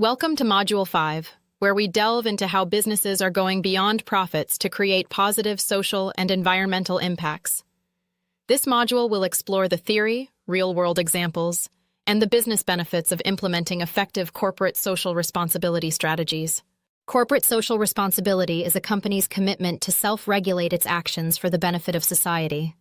Welcome to Module 5, where we delve into how businesses are going beyond profits to create positive social and environmental impacts. This module will explore the theory, real-world examples, and the business benefits of implementing effective corporate social responsibility strategies. Corporate social responsibility is a company's commitment to self-regulate its actions for the benefit of society.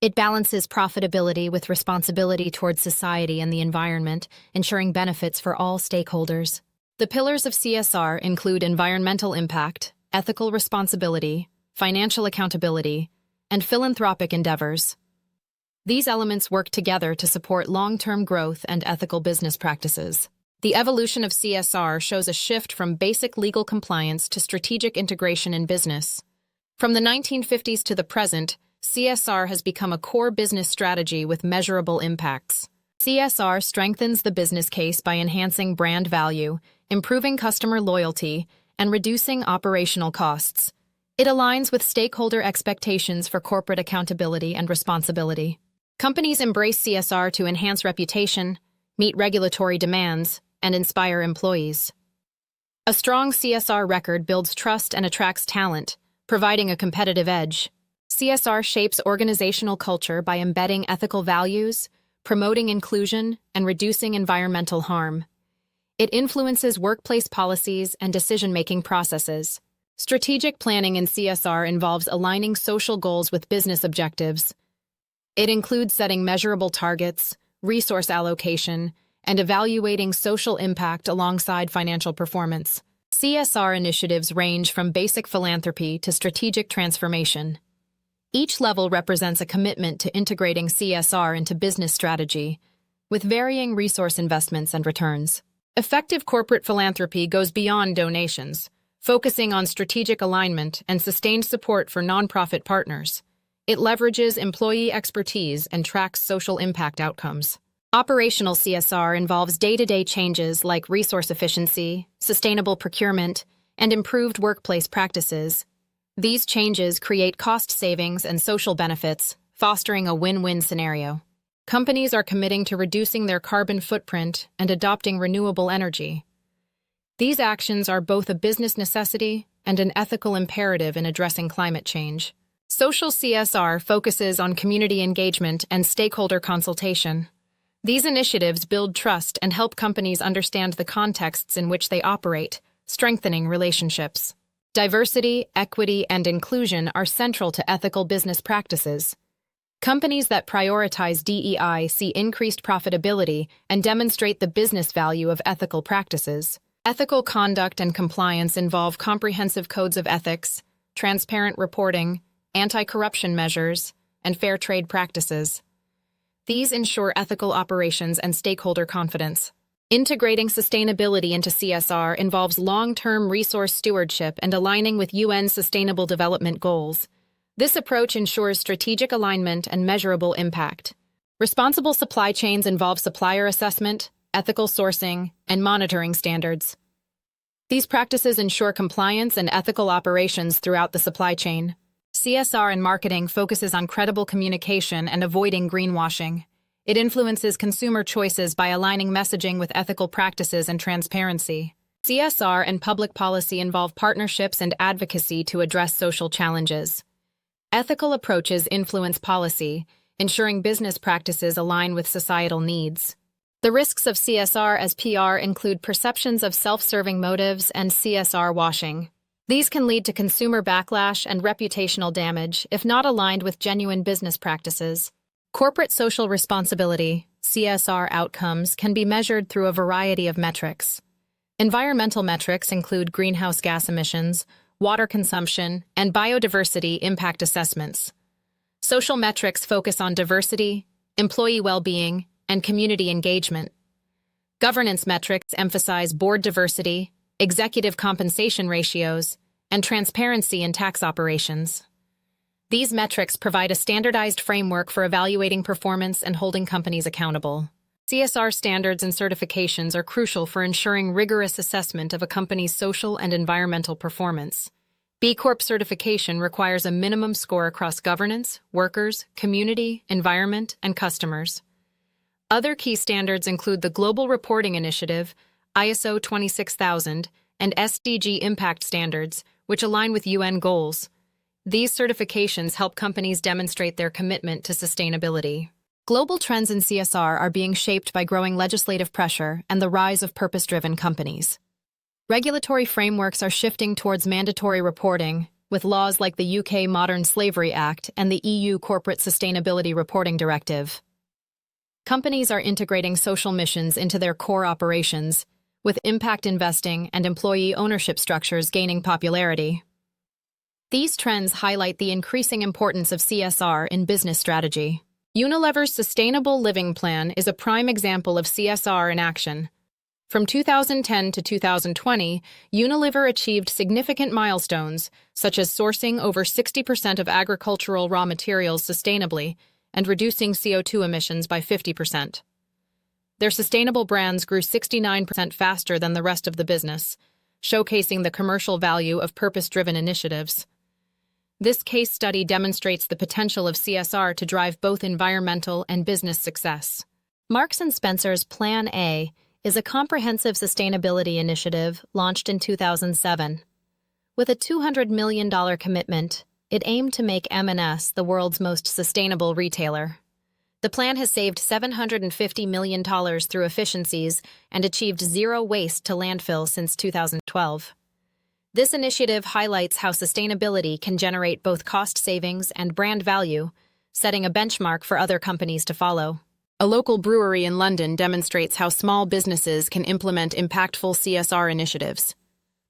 It balances profitability with responsibility towards society and the environment, ensuring benefits for all stakeholders. The pillars of CSR include environmental impact, ethical responsibility, financial accountability, and philanthropic endeavors. These elements work together to support long-term growth and ethical business practices. The evolution of CSR shows a shift from basic legal compliance to strategic integration in business. From the 1950s to the present, CSR has become a core business strategy with measurable impacts. CSR strengthens the business case by enhancing brand value, improving customer loyalty, and reducing operational costs. It aligns with stakeholder expectations for corporate accountability and responsibility. Companies embrace CSR to enhance reputation, meet regulatory demands, and inspire employees. A strong CSR record builds trust and attracts talent, providing a competitive edge. CSR shapes organizational culture by embedding ethical values, promoting inclusion, and reducing environmental harm. It influences workplace policies and decision-making processes. Strategic planning in CSR involves aligning social goals with business objectives. It includes setting measurable targets, resource allocation, and evaluating social impact alongside financial performance. CSR initiatives range from basic philanthropy to strategic transformation. Each level represents a commitment to integrating CSR into business strategy, with varying resource investments and returns. Effective corporate philanthropy goes beyond donations, focusing on strategic alignment and sustained support for nonprofit partners. It leverages employee expertise and tracks social impact outcomes. Operational CSR involves day-to-day changes like resource efficiency, sustainable procurement, and improved workplace practices. These changes create cost savings and social benefits, fostering a win-win scenario. Companies are committing to reducing their carbon footprint and adopting renewable energy. These actions are both a business necessity and an ethical imperative in addressing climate change. Social CSR focuses on community engagement and stakeholder consultation. These initiatives build trust and help companies understand the contexts in which they operate, strengthening relationships. Diversity, equity, and inclusion are central to ethical business practices. Companies that prioritize DEI see increased profitability and demonstrate the business value of ethical practices. Ethical conduct and compliance involve comprehensive codes of ethics, transparent reporting, anti-corruption measures, and fair trade practices. These ensure ethical operations and stakeholder confidence. Integrating sustainability into CSR involves long-term resource stewardship and aligning with UN Sustainable Development Goals. This approach ensures strategic alignment and measurable impact. Responsible supply chains involve supplier assessment, ethical sourcing, and monitoring standards. These practices ensure compliance and ethical operations throughout the supply chain. CSR in marketing focuses on credible communication and avoiding greenwashing. It influences consumer choices by aligning messaging with ethical practices and transparency. CSR and public policy involve partnerships and advocacy to address social challenges. Ethical approaches influence policy, ensuring business practices align with societal needs. The risks of CSR as PR include perceptions of self-serving motives and CSR washing. These can lead to consumer backlash and reputational damage if not aligned with genuine business practices. Corporate social responsibility, CSR outcomes, can be measured through a variety of metrics. Environmental metrics include greenhouse gas emissions, water consumption, and biodiversity impact assessments. Social metrics focus on diversity, employee well-being, and community engagement. Governance metrics emphasize board diversity, executive compensation ratios, and transparency in tax operations. These metrics provide a standardized framework for evaluating performance and holding companies accountable. CSR standards and certifications are crucial for ensuring rigorous assessment of a company's social and environmental performance. B Corp certification requires a minimum score across governance, workers, community, environment, and customers. Other key standards include the Global Reporting Initiative, ISO 26000, and SDG impact standards, which align with UN goals. These certifications help companies demonstrate their commitment to sustainability. Global trends in CSR are being shaped by growing legislative pressure and the rise of purpose-driven companies. Regulatory frameworks are shifting towards mandatory reporting, with laws like the UK Modern Slavery Act and the EU Corporate Sustainability Reporting Directive. Companies are integrating social missions into their core operations, with impact investing and employee ownership structures gaining popularity. These trends highlight the increasing importance of CSR in business strategy. Unilever's Sustainable Living Plan is a prime example of CSR in action. From 2010 to 2020, Unilever achieved significant milestones, such as sourcing over 60% of agricultural raw materials sustainably and reducing CO2 emissions by 50%. Their sustainable brands grew 69% faster than the rest of the business, showcasing the commercial value of purpose-driven initiatives. This case study demonstrates the potential of CSR to drive both environmental and business success. Marks & Spencer's Plan A is a comprehensive sustainability initiative launched in 2007. With a $200 million commitment, it aimed to make M&S the world's most sustainable retailer. The plan has saved $750 million through efficiencies and achieved zero waste to landfill since 2012. This initiative highlights how sustainability can generate both cost savings and brand value, setting a benchmark for other companies to follow. A local brewery in London demonstrates how small businesses can implement impactful CSR initiatives.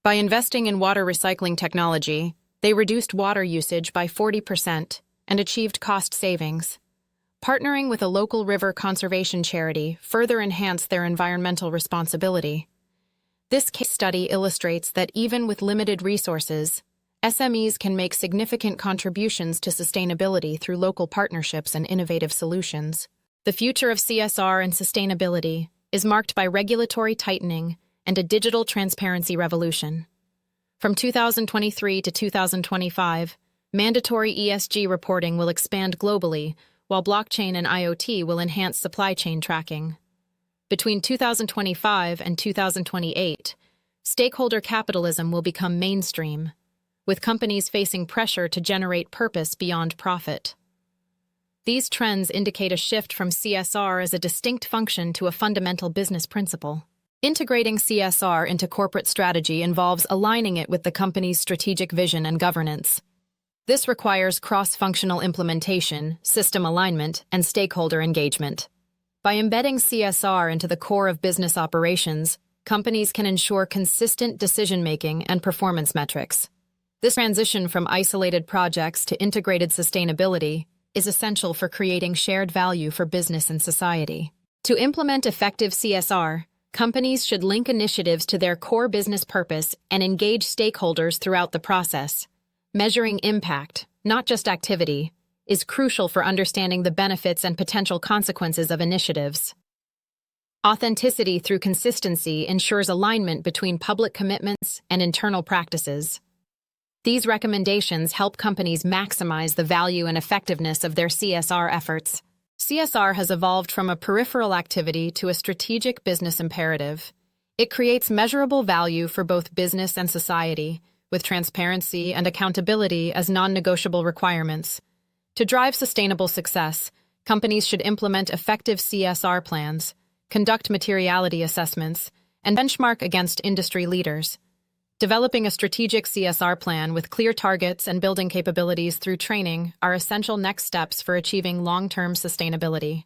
By investing in water recycling technology, they reduced water usage by 40% and achieved cost savings. Partnering with a local river conservation charity further enhanced their environmental responsibility. This case study illustrates that even with limited resources, SMEs can make significant contributions to sustainability through local partnerships and innovative solutions. The future of CSR and sustainability is marked by regulatory tightening and a digital transparency revolution. From 2023 to 2025, mandatory ESG reporting will expand globally, while blockchain and IoT will enhance supply chain tracking. Between 2025 and 2028, stakeholder capitalism will become mainstream, with companies facing pressure to generate purpose beyond profit. These trends indicate a shift from CSR as a distinct function to a fundamental business principle. Integrating CSR into corporate strategy involves aligning it with the company's strategic vision and governance. This requires cross-functional implementation, system alignment, and stakeholder engagement. By embedding CSR into the core of business operations, companies can ensure consistent decision-making and performance metrics. This transition from isolated projects to integrated sustainability is essential for creating shared value for business and society. To implement effective CSR, companies should link initiatives to their core business purpose and engage stakeholders throughout the process. Measuring impact, not just activity, is crucial for understanding the benefits and potential consequences of initiatives. Authenticity through consistency ensures alignment between public commitments and internal practices. These recommendations help companies maximize the value and effectiveness of their CSR efforts. CSR has evolved from a peripheral activity to a strategic business imperative. It creates measurable value for both business and society, with transparency and accountability as non-negotiable requirements. To drive sustainable success, companies should implement effective CSR plans, conduct materiality assessments, and benchmark against industry leaders. Developing a strategic CSR plan with clear targets and building capabilities through training are essential next steps for achieving long-term sustainability.